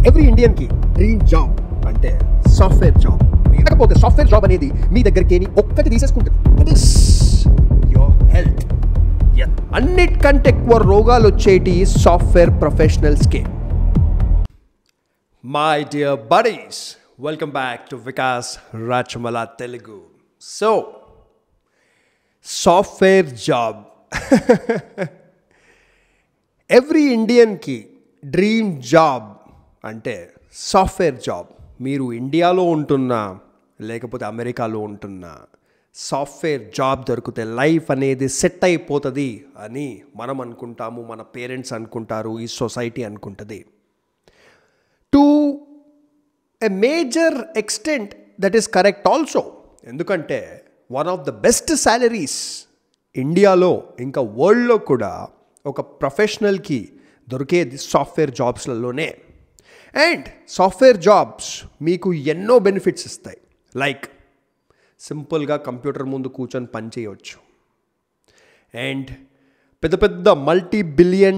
Every Indian కి dream job అంటే software job. లేకపోతే సాఫ్ట్వేర్ జాబ్ అనేది మీ దగ్గరికి ఒక్కటి తీసేసుకుంటుంది. That is your health. అన్నిటికంటే ఎక్కువ రోగాలు వచ్చేటి సాఫ్ట్వేర్ ప్రొఫెషనల్స్కే. My dear buddies, welcome back to Vikas Rachamala Telugu. So software job every ఇండియన్కి డ్రీమ్ జాబ్ అంటే సాఫ్ట్వేర్ జాబ్. మీరు ఇండియాలో ఉంటున్నా లేకపోతే అమెరికాలో ఉంటున్నా సాఫ్ట్వేర్ జాబ్ దొరికితే లైఫ్ అనేది సెట్ అయిపోతుంది అని మనం అనుకుంటాము, మన పేరెంట్స్ అనుకుంటారు, ఈ సొసైటీ అనుకుంటుంది. To a major extent that is correct also. ఎందుకంటే one of the best salaries ఇండియాలో ఇంకా వరల్డ్లో కూడా ఒక ప్రొఫెషనల్కి దొరికేది సాఫ్ట్వేర్ జాబ్స్లలోనే. అండ్ సాఫ్ట్వేర్ జాబ్స్ మీకు ఎన్నో బెనిఫిట్స్ ఇస్తాయి. లైక్ సింపుల్గా కంప్యూటర్ ముందు కూర్చొని పని చేయవచ్చు. అండ్ పెద్ద పెద్ద $multi-billion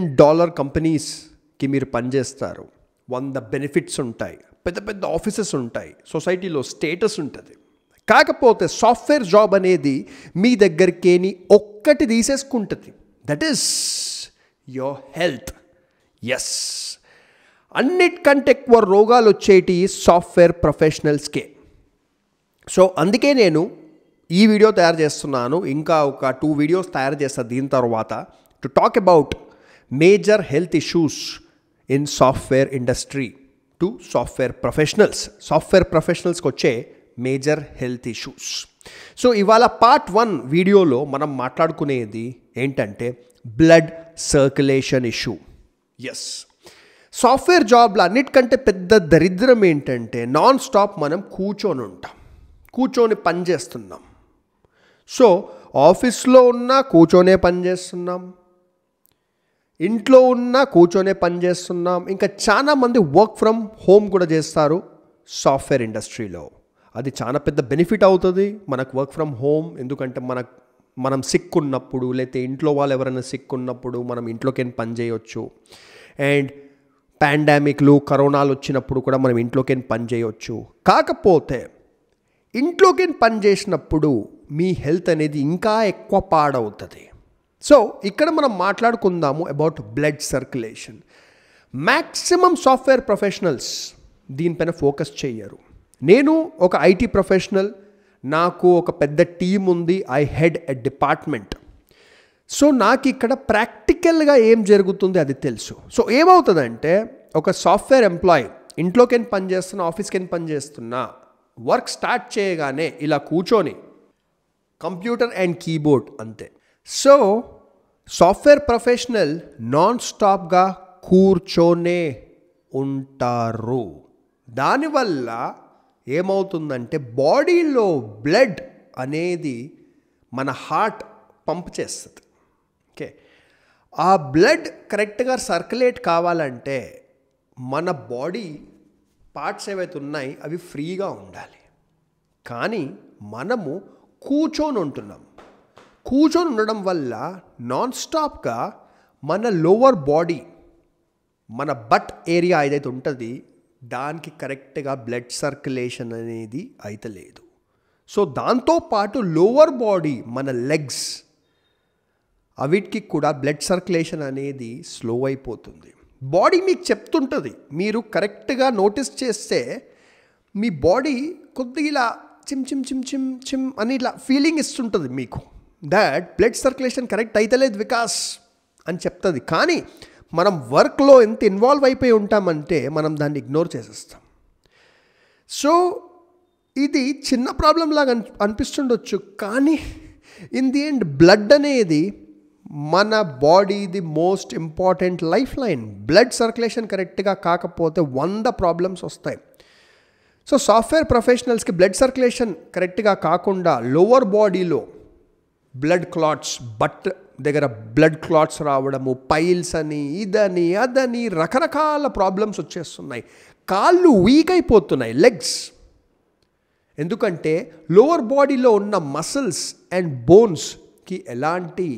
కంపెనీస్కి మీరు పనిచేస్తారు. 100 బెనిఫిట్స్ ఉంటాయి, పెద్ద పెద్ద ఆఫీసెస్ ఉంటాయి, సొసైటీలో స్టేటస్ ఉంటుంది. కాకపోతే సాఫ్ట్వేర్ జాబ్ అనేది మీ దగ్గరికేని ఒక్కటి తీసేసుకుంటుంది. That is your health. Yes, అన్నిటికంటే ఎక్కువ రోగాలు వచ్చేటి సాఫ్ట్వేర్ ప్రొఫెషనల్స్కే. సో అందుకే నేను ఈ వీడియో తయారు చేస్తున్నాను. ఇంకా ఒక 2 వీడియోస్ తయారు చేస్తాను దీని తర్వాత, to talk about major health issues in software industry to software professionals. Software ప్రొఫెషనల్స్కి వచ్చే మేజర్ హెల్త్ ఇష్యూస్. సో ఇవాళ పార్ట్ 1 వీడియోలో మనం మాట్లాడుకునేది ఏంటంటే blood circulation issue. Yes, software జాబ్లో అన్నిటికంటే పెద్ద దరిద్రం ఏంటంటే నాన్ స్టాప్ మనం కూర్చొని ఉంటాం, కూర్చొని పని చేస్తున్నాం. సో ఆఫీస్లో ఉన్నా కూర్చొనే పని చేస్తున్నాం, ఇంట్లో ఉన్నా కూర్చొనే పని చేస్తున్నాం. ఇంకా చాలామంది వర్క్ ఫ్రమ్ హోమ్ కూడా చేస్తారు సాఫ్ట్వేర్ ఇండస్ట్రీలో. అది చాలా పెద్ద బెనిఫిట్ అవుతుంది మనకు వర్క్ ఫ్రమ్ హోమ్. ఎందుకంటే మనం సిక్ ఉన్నప్పుడు లేకపోతే ఇంట్లో వాళ్ళు ఎవరైనా సిక్ ఉన్నప్పుడు మనం ఇంట్లోకి పని చేయొచ్చు. అండ్ పాండమిక్లు, కరోనాలు వచ్చినప్పుడు కూడా మనం ఇంట్లోకి పని చేయొచ్చు. కాకపోతే ఇంట్లోకి పని చేసినప్పుడు మీ హెల్త్ అనేది ఇంకా ఎక్కువ పాడవుతుంది. సో ఇక్కడ మనం మాట్లాడుకుందాము about blood circulation. Maximum software professionals దీనిపైన ఫోకస్ చేయరు. నేను ఒక ఐటీ ప్రొఫెషనల్, నాకు ఒక పెద్ద టీం ఉంది, I head a department. So నాకు ఇక్కడ ప్రాక్టికల్గా ఏం జరుగుతుంది అది తెలుసు. సో ఏమవుతుందంటే ఒక సాఫ్ట్వేర్ ఎంప్లాయీ ఇంట్లోకి పని చేస్తున్నా, ఆఫీస్కి పని చేస్తున్నా, వర్క్ స్టార్ట్ చేయగానే ఇలా కూర్చొని కంప్యూటర్ అండ్ కీబోర్డ్ అంతే. సో సాఫ్ట్వేర్ ప్రొఫెషనల్ నాన్ స్టాప్గా కూర్చొనే ఉంటారు. దానివల్ల ఏమవుతుందంటే బాడీలో బ్లడ్ అనేది మన హార్ట్ పంప్ చేస్తుంది. ఓకే, ఆ బ్లడ్ కరెక్ట్గా సర్క్యులేట్ కావాలంటే మన బాడీ పార్ట్స్ ఏవైతే ఉన్నాయి అవి ఫ్రీగా ఉండాలి. కానీ మనము కూర్చొని ఉంటున్నాం. కూర్చొని ఉండడం వల్ల నాన్ స్టాప్గా మన లోవర్ బాడీ, మన బట్ ఏరియా ఏదైతే ఉంటుంది దానికి కరెక్ట్గా బ్లడ్ సర్క్యులేషన్ అనేది అయితే లేదు. సో దాంతోపాటు లోవర్ బాడీ, మన లెగ్స్, అవిటికి కూడా బ్లడ్ సర్క్యులేషన్ అనేది స్లో అయిపోతుంది. బాడీ మీకు చెప్తుంటుంది, మీరు కరెక్ట్గా నోటీస్ చేస్తే మీ బాడీ కొద్దిగా ఇలా చిమ్ చిమ్ చిమ్ చిమ్ చిమ్ అని ఇలా ఫీలింగ్ ఇస్తుంటుంది మీకు, దట్ బ్లడ్ సర్క్యులేషన్ కరెక్ట్ అయితే లేదు వికాస్ అని చెప్తుంది. కానీ మనం వర్క్లో ఎంత ఇన్వాల్వ్ అయిపోయి ఉంటామంటే మనం దాన్ని ఇగ్నోర్ చేసేస్తాం. సో ఇది చిన్న ప్రాబ్లం లాగా అనిపిస్తుండొచ్చు, కానీ ఇన్ ది ఎండ్ బ్లడ్ అనేది మన బాడీది most important life line. Blood circulation కరెక్ట్గా కాకపోతే 100 ప్రాబ్లమ్స్ వస్తాయి. సో సాఫ్ట్వేర్ ప్రొఫెషనల్స్కి బ్లడ్ సర్క్యులేషన్ కరెక్ట్గా కాకుండా లోవర్ బాడీలో బ్లడ్ క్లాట్స్, బట్ దగ్గర బ్లడ్ క్లాట్స్ రావడము, పైల్స్ అని, ఇదని అదని రకరకాల ప్రాబ్లమ్స్ వచ్చేస్తున్నాయి. కాళ్ళు వీక్ అయిపోతున్నాయి, లెగ్స్. ఎందుకంటే లోవర్ బాడీలో ఉన్న మసిల్స్ అండ్ బోన్స్కి ఎలాంటి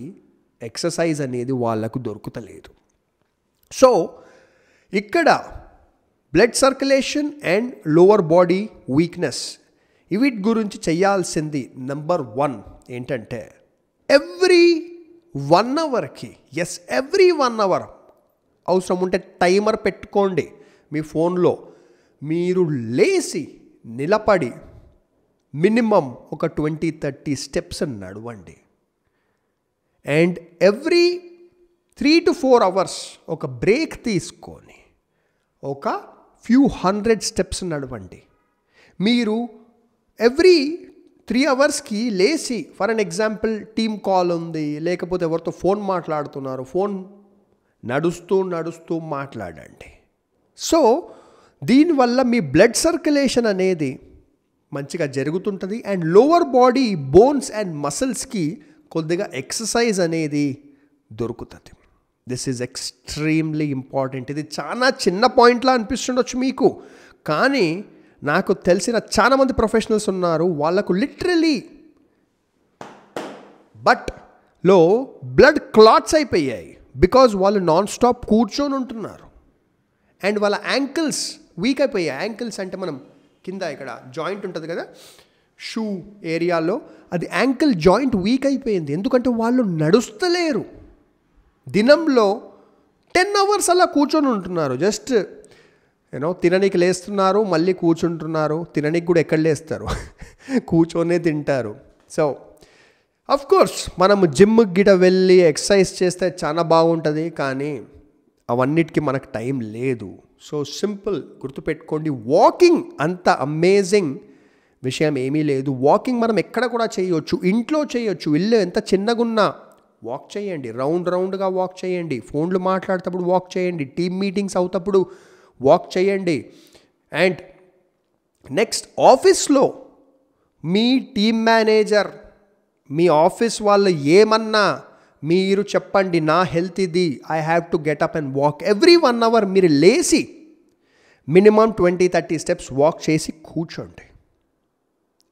ఎక్సర్సైజ్ అనేది వాళ్ళకు దొరుకుతలేదు. సో ఇక్కడ blood circulation and lower body weakness వీటి గురించి చేయాల్సింది నెంబర్ 1 ఏంటంటే ఎవ్రీ 1 అవర్కి ఎవ్రీ 1 అవర్ అవసరం ఉంటే టైమర్ పెట్టుకోండి మీ ఫోన్లో. మీరు లేచి నిలబడి మినిమం ఒక 20-30 స్టెప్స్ నడవండి. అండ్ ఎవ్రీ 3 to 4 అవర్స్ ఒక బ్రేక్ తీసుకొని ఒక ఫ్యూ 100 స్టెప్స్ నడవండి. మీరు ఎవ్రీ 3 అవర్స్కి లేచి for an example team call ఉంది, లేకపోతే ఎవరితో ఫోన్ మాట్లాడుతున్నారు, ఫోన్ నడుస్తూ మాట్లాడండి. సో దీనివల్ల మీ బ్లడ్ సర్క్యులేషన్ అనేది మంచిగా జరుగుతుంటుంది. And lower body bones and మసిల్స్కి కొద్దిగా ఎక్సర్సైజ్ అనేది దొరుకుతుంది. This is extremely important. ఇది చాలా చిన్న పాయింట్లా అనిపిస్తుండొచ్చు మీకు, కానీ నాకు తెలిసిన చాలామంది ప్రొఫెషనల్స్ ఉన్నారు, వాళ్ళకు లిటరలీ బట్లో బ్లడ్ క్లాట్స్ అయిపోయాయి బికాజ్ వాళ్ళు నాన్ స్టాప్ కూర్చొని ఉంటున్నారు. అండ్ వాళ్ళ యాంకిల్స్ వీక్ అయిపోయాయి. యాంకిల్స్ అంటే మనం కింద ఇక్కడ జాయింట్ ఉంటుంది కదా షూ ఏరియాలో, అది యాంకిల్ జాయింట్ వీక్ అయిపోయింది. ఎందుకంటే వాళ్ళు నడుస్తలేరు. దినంలో 10 అవర్స్ అలా కూర్చొని ఉంటున్నారు. జస్ట్ తిననీకి లేస్తున్నారు, మళ్ళీ కూర్చుంటున్నారు. తిననీకి కూడా ఎక్కడ లేస్తారు, కూర్చొనే తింటారు. సో అఫ్ కోర్స్ మనము జిమ్కి గిట వెళ్ళి ఎక్సర్సైజ్ చేస్తే చాలా బాగుంటుంది, కానీ అవన్నిటికీ మనకు టైం లేదు. సో సింపుల్ గుర్తుపెట్టుకోండి, వాకింగ్ అంత అమేజింగ్ విషయం ఏమీ లేదు. వాకింగ్ మనం ఎక్కడ కూడా చేయొచ్చు, ఇంట్లో చేయొచ్చు. ఇల్లు ఎంత చిన్నగున్నా వాక్ చేయండి, రౌండ్గా వాక్ చేయండి, ఫోన్లు మాట్లాడేటప్పుడు వాక్ చేయండి, టీమ్ మీటింగ్స్ అవుతప్పుడు వాక్ చేయండి. అండ్ నెక్స్ట్ ఆఫీస్లో మీ టీమ్ మేనేజర్, మీ ఆఫీస్ వాళ్ళు ఏమన్నా మీరు చెప్పండి, నా హెల్త్ ఇది, I have to get up and walk. Every 1 hour మీరు లేచి మినిమం 20-30 స్టెప్స్ వాక్ చేసి కూర్చోండి.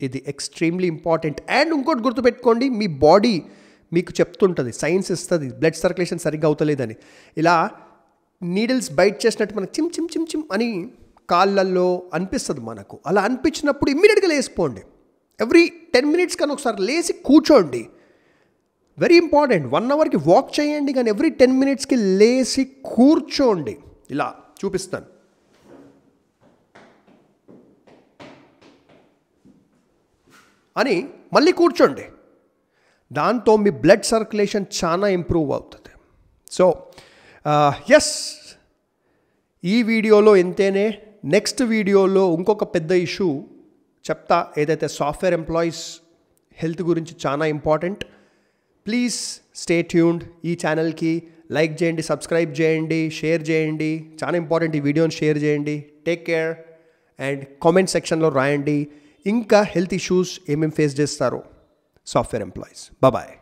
ఇది ఎక్స్ట్రీమ్లీ ఇంపార్టెంట్. అండ్ ఇంకోటి గుర్తుపెట్టుకోండి, మీ బాడీ మీకు చెప్తుంటుంది, సైన్స్ ఇస్తుంది బ్లడ్ సర్క్యులేషన్ సరిగ్గా అవుతలేదని. ఇలా నీడిల్స్ బైట్ చేసినట్టు మనకు చిమ్ చిమ్ చిమ్ చిమ్ అని కాళ్ళల్లో అనిపిస్తుంది మనకు. అలా అనిపించినప్పుడు ఇమ్మీడియట్గా లేసిపోండి. ఎవ్రీ 10 minutes కానీ ఒకసారి లేచి కూర్చోండి. Very important. 1 అవర్కి వాక్ చేయండి, కానీ ఎవ్రీ 10 minutesకి లేచి కూర్చోండి. ఇలా చూపిస్తాను. అని మళ్ళీ కూర్చోండి. దాంతో మీ బ్లడ్ సర్క్యులేషన్ చాలా ఇంప్రూవ్ అవుతుంది. సో ఎస్, ఈ వీడియోలో ఎంతేనే. నెక్స్ట్ వీడియోలో ఇంకొక పెద్ద ఇష్యూ చెప్తా, ఏదైతే సాఫ్ట్వేర్ ఎంప్లాయీస్ హెల్త్ గురించి చాలా ఇంపార్టెంట్. Please stay tuned. ఈ ఛానల్కి లైక్ చేయండి, సబ్స్క్రైబ్ చేయండి, షేర్ చేయండి. చాలా ఇంపార్టెంట్, ఈ వీడియోని షేర్ చేయండి. Take care. అండ్ కామెంట్ సెక్షన్లో రాయండి ఇంకా హెల్త్ ఇష్యూస్ ఏమేమి ఫేస్ చేస్తారో సాఫ్ట్వేర్ ఎంప్లాయీస్. బాయ్.